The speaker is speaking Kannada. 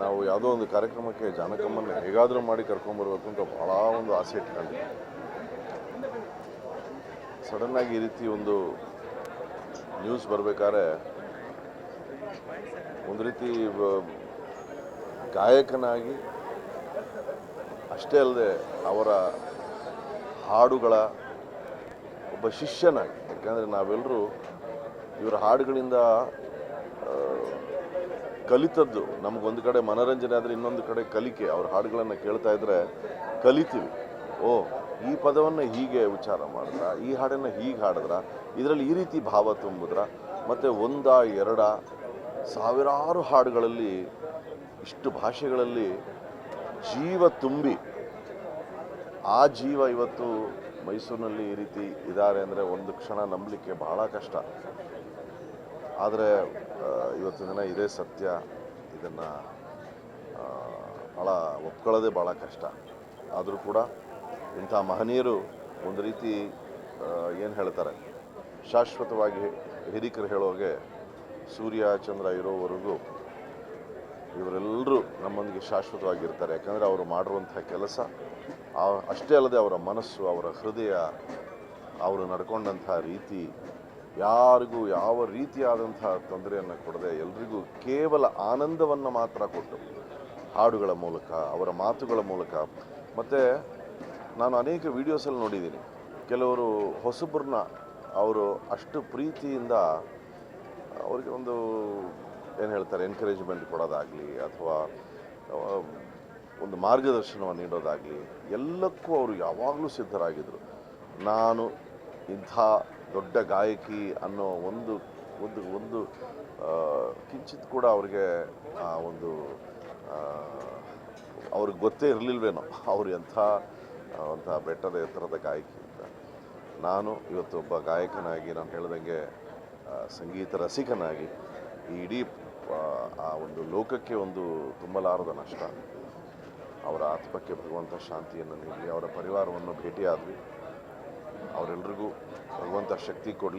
ನಾವು ಯಾವುದೋ ಒಂದು ಕಾರ್ಯಕ್ರಮಕ್ಕೆ ಜಾನಕಮ್ಮನ್ನು ಹೇಗಾದರೂ ಮಾಡಿ ಕರ್ಕೊಂಬರ್ಬೇಕು ಅಂತ ಭಾಳ ಒಂದು ಆಸೆ ಇಟ್ಕೊಂಡಿದ್ದೆ. ಸಡನ್ನಾಗಿ ಈ ರೀತಿ ಒಂದು ನ್ಯೂಸ್ ಬರಬೇಕಾದ್ರೆ ಒಂದು ರೀತಿ ಗಾಯಕನಾಗಿ ಅಷ್ಟೇ ಅಲ್ಲದೆ ಅವರ ಹಾಡುಗಳ ಒಬ್ಬ ಶಿಷ್ಯನಾಗಿ, ಯಾಕಂದರೆ ನಾವೆಲ್ಲರೂ ಇವರ ಹಾಡುಗಳಿಂದ ಕಲಿತದ್ದು. ನಮಗೊಂದು ಕಡೆ ಮನೋರಂಜನೆ ಆದರೆ ಇನ್ನೊಂದು ಕಡೆ ಕಲಿಕೆ. ಅವ್ರ ಹಾಡುಗಳನ್ನು ಕೇಳ್ತಾ ಇದ್ದರೆ ಕಲಿತೀವಿ. ಓ, ಈ ಪದವನ್ನು ಹೀಗೆ ಉಚ್ಚಾರ ಮಾಡಿದ್ರ, ಈ ಹಾಡನ್ನು ಹೀಗೆ ಹಾಡಿದ್ರ, ಇದರಲ್ಲಿ ಈ ರೀತಿ ಭಾವ ತುಂಬಿದ್ರ, ಮತ್ತು ಒಂದ ಎರಡ ಸಾವಿರಾರು ಹಾಡುಗಳಲ್ಲಿ ಇಷ್ಟು ಭಾಷೆಗಳಲ್ಲಿ ಜೀವ ತುಂಬಿ ಆ ಜೀವ ಇವತ್ತು ಮೈಸೂರಿನಲ್ಲಿ ಈ ರೀತಿ ಇದ್ದಾರೆ ಅಂದರೆ ಒಂದು ಕ್ಷಣ ನಂಬಲಿಕ್ಕೆ ಬಹಳ ಕಷ್ಟ. ಆದರೆ ಇವತ್ತು ದಿನ ಇದೇ ಸತ್ಯ. ಇದನ್ನು ಭಾಳ ಒಪ್ಕೊಳ್ಳೋದೇ ಭಾಳ ಕಷ್ಟ. ಆದರೂ ಕೂಡ ಇಂಥ ಮಹನೀಯರು ಒಂದು ರೀತಿ ಏನು ಹೇಳ್ತಾರೆ, ಶಾಶ್ವತವಾಗಿ ಹಿರಿಕರು ಹೇಳೋಗೆ ಸೂರ್ಯ ಚಂದ್ರ ಇರೋವರೆಗೂ ಇವರೆಲ್ಲರೂ ನಮ್ಮೊಂದಿಗೆ ಶಾಶ್ವತವಾಗಿರ್ತಾರೆ. ಯಾಕಂದರೆ ಅವರು ಮಾಡಿರುವಂಥ ಕೆಲಸ ಅಷ್ಟೇ ಅಲ್ಲದೆ ಅವರ ಮನಸ್ಸು, ಅವರ ಹೃದಯ, ಅವರು ನಡ್ಕೊಂಡಂಥ ರೀತಿ ಯಾರಿಗೂ ಯಾವ ರೀತಿಯಾದಂಥ ತೊಂದರೆಯನ್ನು ಕೊಡದೆ ಎಲ್ರಿಗೂ ಕೇವಲ ಆನಂದವನ್ನು ಮಾತ್ರ ಕೊಟ್ಟು ಹಾಡುಗಳ ಮೂಲಕ, ಅವರ ಮಾತುಗಳ ಮೂಲಕ. ಮತ್ತು ನಾನು ಅನೇಕ ವೀಡಿಯೋಸಲ್ಲಿ ನೋಡಿದ್ದೀನಿ, ಕೆಲವರು ಹೊಸಬ್ರನ್ನ ಅವರು ಅಷ್ಟು ಪ್ರೀತಿಯಿಂದ ಅವರಿಗೆ ಒಂದು ಏನು ಹೇಳ್ತಾರೆ ಎನ್ಕರೇಜ್ಮೆಂಟ್ ಕೊಡೋದಾಗಲಿ ಅಥವಾ ಒಂದು ಮಾರ್ಗದರ್ಶನವನ್ನು ನೀಡೋದಾಗಲಿ ಎಲ್ಲಕ್ಕೂ ಅವರು ಯಾವಾಗಲೂ ಸಿದ್ಧರಾಗಿದ್ದರು. ನಾನು ಇಂಥ ದೊಡ್ಡ ಗಾಯಕಿ ಅನ್ನೋ ಒಂದು ಒಂದು ಒಂದು ಕಿಂಚಿತ್ ಕೂಡ ಅವ್ರಿಗೆ ಒಂದು ಅವ್ರಿಗೆ ಗೊತ್ತೇ ಇರಲಿಲ್ವೇನೋ ಅವರು ಅಂಥ ಬೆಟ್ಟದ ಎತ್ತರದ ಗಾಯಕಿ ಅಂತ. ನಾನು ಇವತ್ತು ಒಬ್ಬ ಗಾಯಕನಾಗಿ, ನಾನು ಹೇಳ್ದಂಗೆ ಸಂಗೀತ ರಸಿಕನಾಗಿ ಈ ಇಡೀ ಆ ಒಂದು ಲೋಕಕ್ಕೆ ಒಂದು ತುಂಬಲಾರದ ನಷ್ಟ. ಅವರ ಆತ್ಮಕ್ಕೆ ಭಗವಂತ ಶಾಂತಿಯನ್ನು ನೀಡಲಿ. ಅವರ ಪರಿವಾರವನ್ನು ಭೇಟಿಯಾದ್ವಿ. ಅವರೆಲ್ಲರಿಗೂ ಭಗವಂತ ಶಕ್ತಿ ಕೊಡಲಿ.